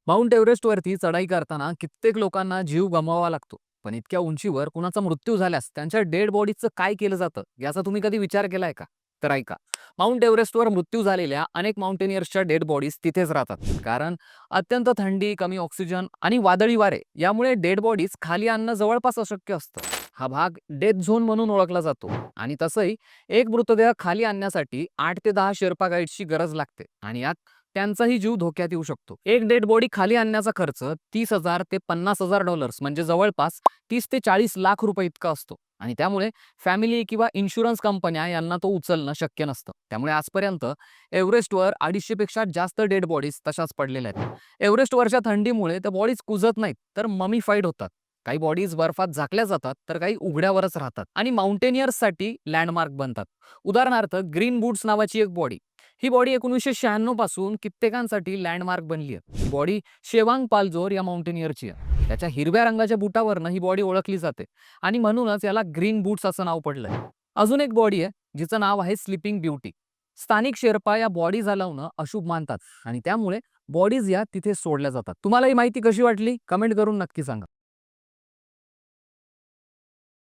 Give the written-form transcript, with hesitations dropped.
Mount एव्हरेस्टवरती चढाई करताना कित्येक लोकांना जीव गमवावा लागतो. पण इतक्या उंचीवर कुणाचा मृत्यू झाल्यास त्यांच्या डेड बॉडीचं काय केलं जातं याचा तुम्ही कधी विचार केलाय का? तर ऐका, माउंट एव्हरेस्टवर मृत्यू झालेल्या अनेक माउंटेनियर्सच्या डेड बॉडीज तिथेच राहतात. कारण अत्यंत थंडी, कमी ऑक्सिजन आणि वादळी वारे यामुळे डेड बॉडीज खाली आणणं जवळपास अशक्य असतं. हा भाग डेथ झोन म्हणून ओळखला जातो. आणि तसंही एक मृतदेह खाली आणण्यासाठी 8 ते 10 शेर्पा गाईड्सची गरज लागते आणि यात त्यांचाही जीव धोक्यात येऊ शकतो. एक डेड बॉडी खाली आणण्याचा खर्च $30,000 ते $50,000 म्हणजे जवळपास 30 ते 40 लाख रुपये इतका असतो. आणि त्यामुळे फॅमिली किंवा इन्शुरन्स कंपन्या यांना तो उचलणं शक्य नसतं. त्यामुळे आजपर्यंत एव्हरेस्टवर 250 पेक्षा जास्त डेड बॉडीज तशाच पडलेल्या आहेत. एव्हरेस्टवरच्या थंडीमुळे त्या बॉडीज कुजत नाहीत, तर ममीफाईड होतात. काही बॉडीज बर्फात झाकल्या जातात, तर काही उघड्यावरच राहतात आणि माउंटेनियर्ससाठी लँडमार्क बनतात. उदाहरणार्थ ग्रीन बूट्स नावाची एक बॉडी, ही बॉडी 1996 पासून कित्येकांसाठी लँडमार्क बनली आहे. ही बॉडी शेवांग पालजोर या माउंटेनियरची आहे. त्याच्या हिरव्या रंगाच्या बुटावरनं ही बॉडी ओळखली जाते आणि म्हणूनच याला ग्रीन बूट्स असं नाव पडलंय. अजून एक बॉडी आहे जिचं नाव आहे स्लीपिंग ब्युटी. स्थानिक शेर्पा या बॉडीज हलवणं अशुभ मानतात आणि त्यामुळे बॉडीज या तिथे सोडल्या जातात. तुम्हाला ही माहिती कशी वाटली? कमेंट करून नक्की सांगा.